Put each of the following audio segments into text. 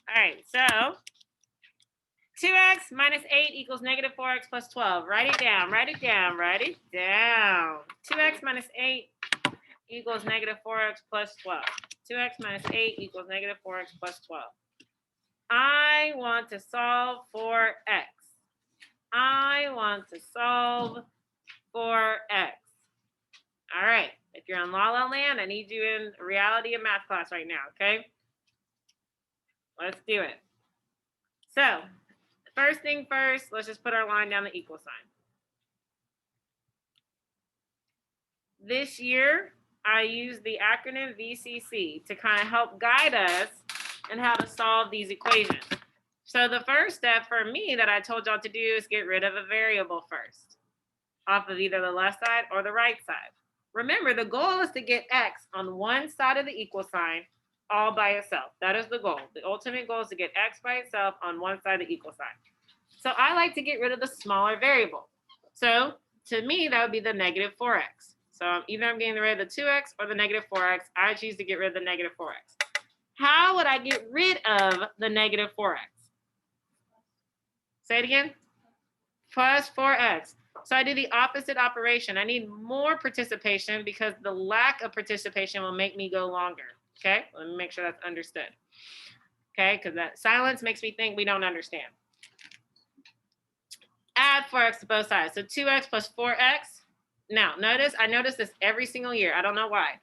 All right, so 2x minus 8 equals negative 4x plus 12. Write it down, write it down, write it down. 2x minus 8 equals negative 4x plus 12. 2x minus 8 equals negative 4x plus 12. I want to solve for x. I want to solve for x. All right, if you're in La La Land, I need you in reality of math class right now, okay? Let's do it. So, first thing first, let's just put our line down the equal sign. This year, I use the acronym VCC to kind of help guide us in how to solve these equations. So the first step for me that I told y'all to do is get rid of a variable first, off of either the left side or the right side. Remember, the goal is to get x on one side of the equal sign all by itself. That is the goal. The ultimate goal is to get x by itself on one side of the equal sign. So I like to get rid of the smaller variable. So to me, that would be the negative 4x. So either I'm getting rid of the 2x or the negative 4x. I choose to get rid of the negative 4x. How would I get rid of the negative 4x? Say it again. Plus 4x. So I do the opposite operation. I need more participation because the lack of participation will make me go longer. Okay, let me make sure that's understood. Okay, because that silence makes me think we don't understand. Add 4x to both sides. So 2x plus 4x. Now, I notice this every single year. I don't know why.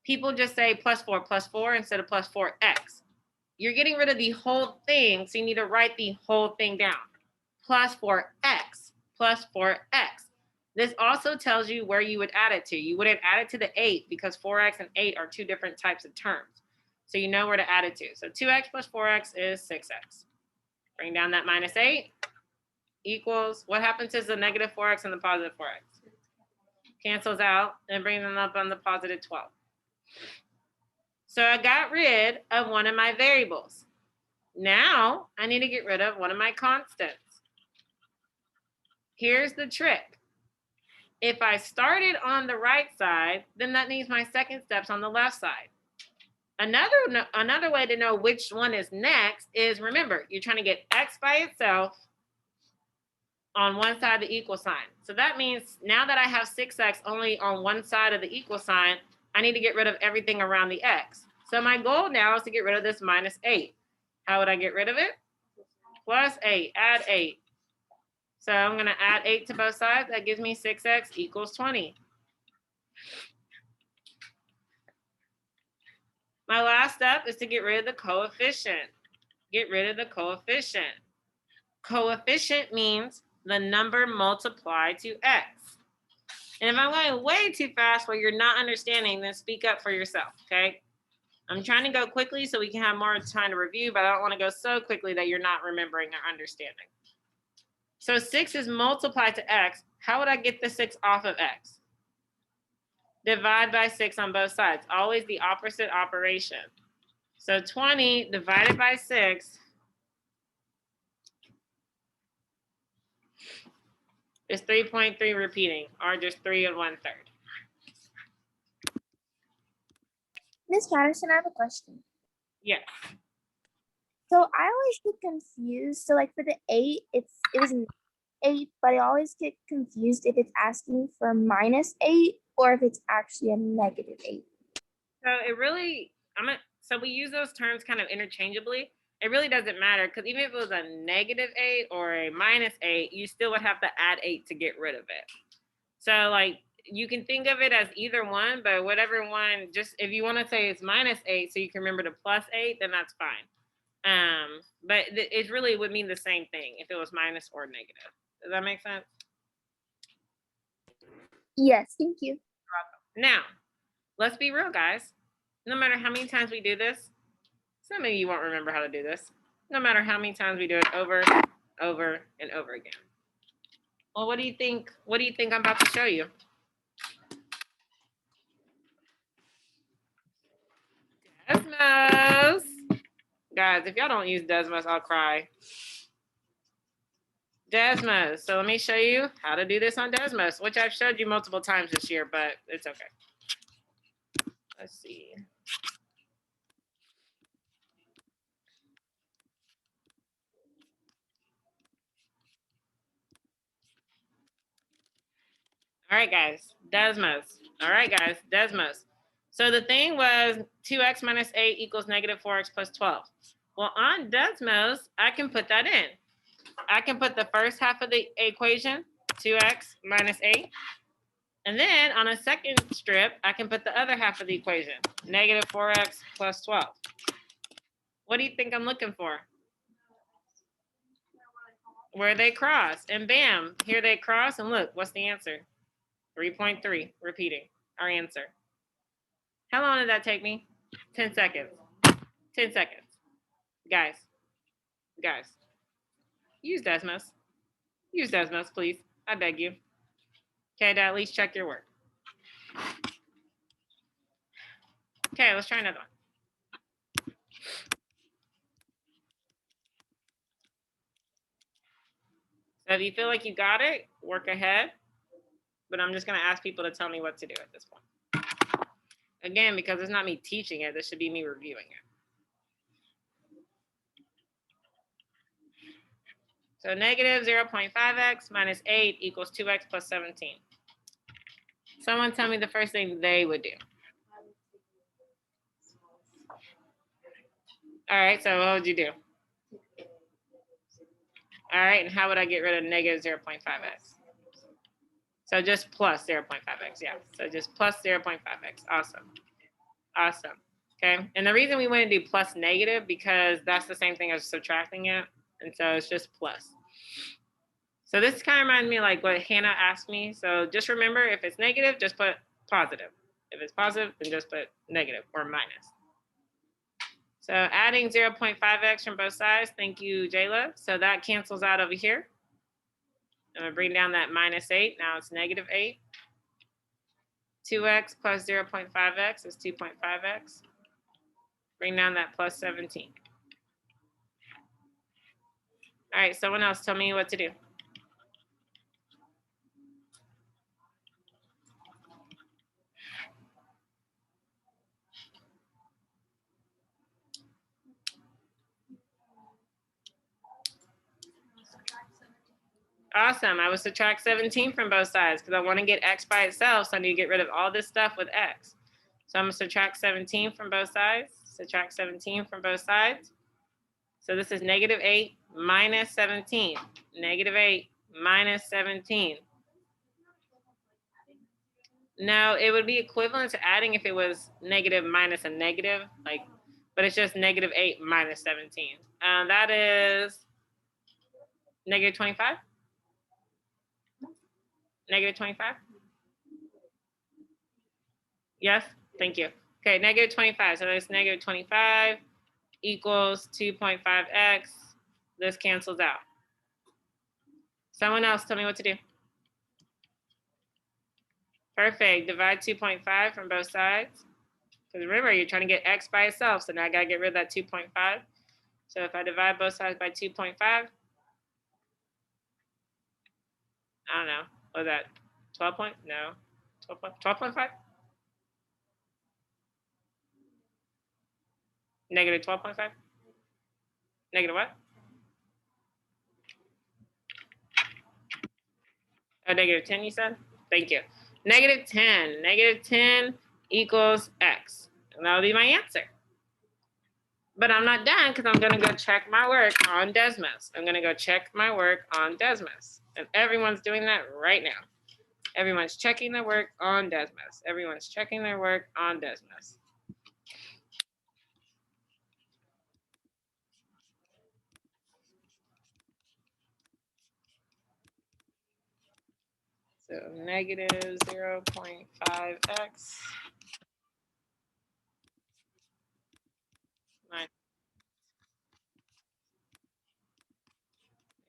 People just say plus 4 instead of plus 4x. You're getting rid of the whole thing, so you need to write the whole thing down. Plus 4x, plus 4x. This also tells you where you would add it to. You wouldn't add it to the 8 because 4x and 8 are two different types of terms. So you know where to add it to. So 2x plus 4x is 6x. Bring down that minus 8 equals, what happens to the negative 4x and the positive 4x? Cancels out and bring them up on the positive 12. So I got rid of one of my variables. Now I need to get rid of one of my constants. Here's the trick. If I started on the right side, then that means my second step's on the left side. Another way to know which one is next is, remember, you're trying to get x by itself on one side of the equal sign. So that means now that I have 6x only on one side of the equal sign, I need to get rid of everything around the x. So my goal now is to get rid of this minus 8. How would I get rid of it? Plus 8, add 8. So I'm going to add 8 to both sides. That gives me 6x equals 20. My last step is to get rid of the coefficient. Get rid of the coefficient. Coefficient means the number multiplied to x. And if I'm going way too fast where you're not understanding, then speak up for yourself, okay? I'm trying to go quickly so we can have more time to review, but I don't want to go so quickly that you're not remembering or understanding. So 6 is multiplied to x. How would I get the 6 off of x? Divide by 6 on both sides. Always the opposite operation. So 20 divided by 6 is 3.3 repeating, or just 3 1/3. Miss Patterson, I have a question. Yes. So I always get confused. So like for the 8, it was an 8, but I always get confused if it's asking for minus 8 or if it's actually a negative 8. So it really, so we use those terms kind of interchangeably. It really doesn't matter because even if it was a negative 8 or a minus 8, you still would have to add 8 to get rid of it. So like you can think of it as either one, but whatever one, just if you want to say it's minus 8 so you can remember the plus 8, then that's fine. But it really would mean the same thing if it was minus or negative. Does that make sense? Yes, thank you. Now, let's be real, guys. No matter how many times we do this, some of you won't remember how to do this. No matter how many times we do it over, and over again. Well, what do you think? What do you think I'm about to show you? Desmos. Guys, if y'all don't use Desmos, I'll cry. Desmos. So let me show you how to do this on Desmos, which I've showed you multiple times this year, but it's okay. Let's see. All right, guys, Desmos. All right, guys, Desmos. So the thing was 2x minus 8 equals negative 4x plus 12. Well, on Desmos, I can put that in. I can put the first half of the equation, 2x minus 8. And then on a second strip, I can put the other half of the equation, negative 4x plus 12. What do you think I'm looking for? Where they cross. And bam, here they cross. And look, what's the answer? 3.3, repeating our answer. How long did that take me? 10 seconds. 10 seconds. Guys, use Desmos. Use Desmos, please. I beg you. Okay, to at least check your work. Okay, let's try another one. So if you feel like you got it, work ahead. But I'm just going to ask people to tell me what to do at this point. Again, because it's not me teaching it, this should be me reviewing it. So negative 0.5x minus 8 equals 2x plus 17. Someone tell me the first thing they would do. All right, so what would you do? All right, and how would I get rid of negative 0.5x? So just plus 0.5x, yeah. So just plus 0.5x, awesome. Awesome, okay? And the reason we want to do plus negative, because that's the same thing as subtracting it. And so it's just plus. So this kind of reminds me of like what Hannah asked me. So just remember, if it's negative, just put positive. If it's positive, then just put negative or minus. So adding 0.5x from both sides, thank you, Jayla. So that cancels out over here. I'm gonna bring down that minus 8, now it's negative 8. 2x plus 0.5x is 2.5x. Bring down that plus 17. All right, someone else tell me what to do. Awesome, I would subtract 17 from both sides because I want to get x by itself, so I need to get rid of all this stuff with x. So I'm gonna subtract 17 from both sides, subtract 17 from both sides. So this is negative 8 minus 17, negative 8 minus 17. No, it would be equivalent to adding if it was negative minus a negative, like, but it's just negative 8 minus 17. That is negative 25. Negative 25? Yes, thank you. Okay, negative 25. So that's negative 25 equals 2.5x. This cancels out. Someone else tell me what to do. Perfect. Divide 2.5 from both sides. Because remember, you're trying to get x by itself. So now I got to get rid of that 2.5. So if I divide both sides by 2.5, I don't know. What was that? 12 point? No. 12.5? Negative 12.5? Negative what? Oh, negative 10, you said? Thank you. Negative 10. Negative 10 equals x. And that'll be my answer. But I'm not done because I'm going to go check my work on Desmos. I'm going to go check my work on Desmos. And everyone's doing that right now. Everyone's checking their work on Desmos. Everyone's checking their work on Desmos. So negative 0.5x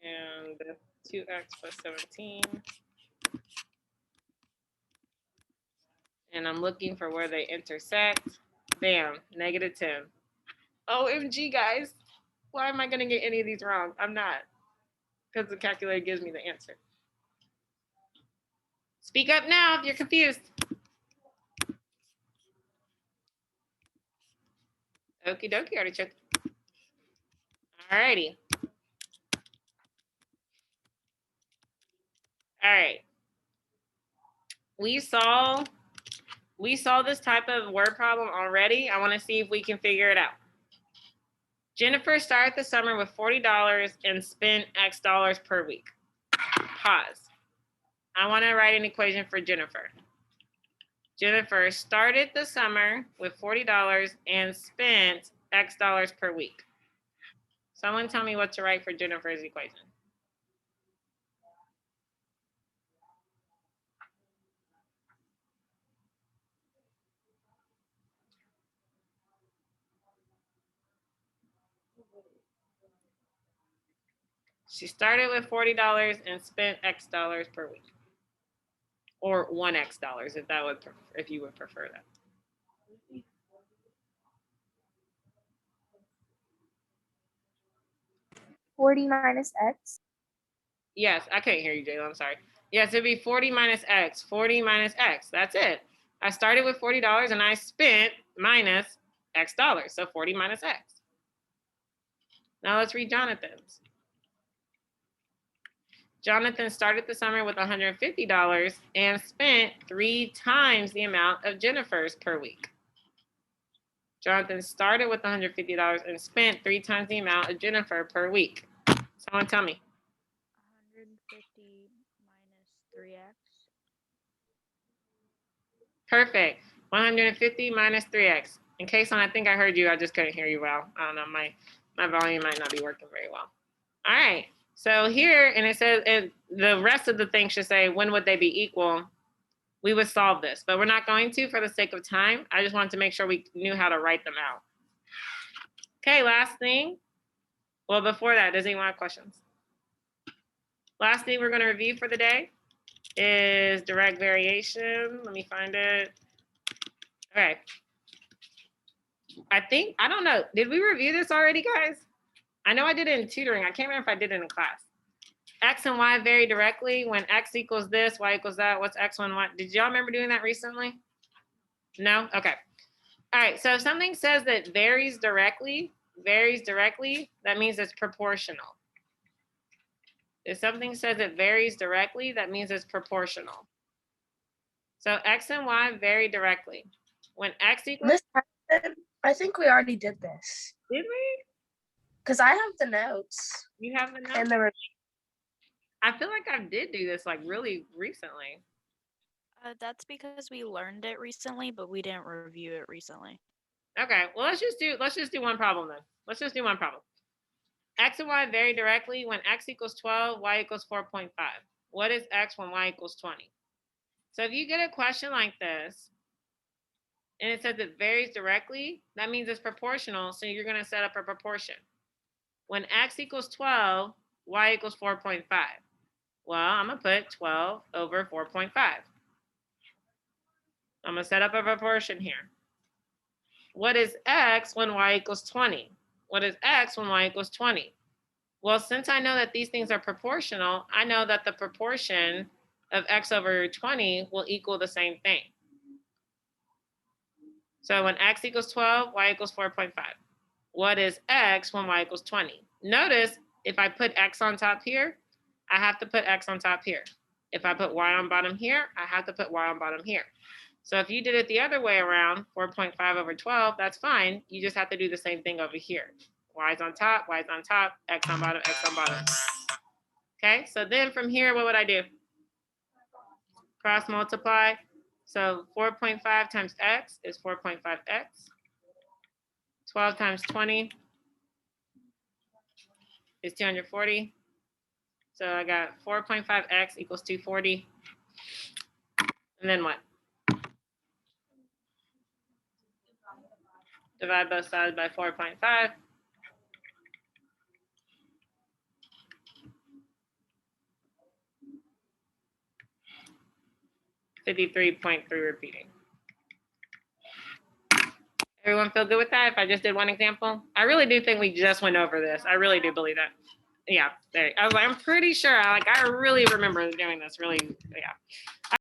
and 2x plus 17. And I'm looking for where they intersect. Bam, negative 10. OMG, guys. Why am I going to get any of these wrong? I'm not. Because the calculator gives me the answer. Speak up now if you're confused. Okie dokie, artichoke. Alrighty. All right. we saw this type of word problem already. I want to see if we can figure it out. Jennifer started the summer with $40 and spent X dollars per week. Pause. I want to write an equation for Jennifer. Jennifer started the summer with $40 and spent X dollars per week. Someone tell me what to write for Jennifer's equation. She started with $40 and spent X dollars per week. Or 1X dollars if you would prefer that. $40 minus X. Yes, I can't hear you, Jayla. I'm sorry. Yes, it'd be 40 minus X. 40 minus X. That's it. I started with $40 and I spent minus X dollars. So 40 minus X. Now let's read Jonathan's. Jonathan started the summer with $150 and spent 3 times the amount of Jennifer's per week. Jonathan started with $150 and spent 3 times the amount of Jennifer per week. Someone tell me. 150 minus 3x. Perfect. 150 minus 3x. In case I think I heard you, I just couldn't hear you well. I don't know, my volume might not be working very well. All right. So here, and it says, and the rest of the thing should say, when would they be equal? We would solve this, but we're not going to for the sake of time. I just wanted to make sure we knew how to write them out. Okay, last thing. Well, before that, does anyone have questions? Last thing we're going to review for the day is direct variation. Let me find it. Okay. I don't know. Did we review this already, guys? I know I did it in tutoring. I can't remember if I did it in class. X and Y vary directly. When X equals this, Y equals that. What's X1, Y? Did y'all remember doing that recently? No? Okay. All right. So if something says that varies directly, that means it's proportional. If something says it varies directly, that means it's proportional. So X and Y vary directly. When X equals... I think we already did this. Did we? Because I have the notes. You have the notes? And the I feel like I did do this like really recently. That's because we learned it recently, but we didn't review it recently. Okay, well let's just do one problem then. Let's just do one problem. X and Y vary directly when X equals 12, Y equals 4.5. What is X when Y equals 20? So if you get a question like this, and it says it varies directly, that means it's proportional, so you're gonna set up a proportion. When X equals 12, Y equals 4.5. Well, I'm gonna put 12 over 4.5. I'm gonna set up a proportion here. What is X when Y equals 20? What is X when Y equals 20? Well, since I know that these things are proportional, I know that the proportion of X over 20 will equal the same thing. So when X equals 12, Y equals 4.5. What is X when Y equals 20? Notice if I put X on top here, I have to put X on top here. If I put Y on bottom here, I have to put Y on bottom here. So if you did it the other way around, 4.5 over 12, that's fine. You just have to do the same thing over here. Y is on top, X on bottom, X on bottom. Okay, so then from here, what would I do? Cross multiply. So 4.5 times X is 4.5X. 12 times 20 is 240. So I got 4.5X equals 240. And then what? Divide both sides by 4.5. $53.3 repeating. Everyone feel good with that? If I just did one example? I really do think we just went over this. I really do believe that. Yeah, I'm pretty sure. I really remember doing this. Really, yeah.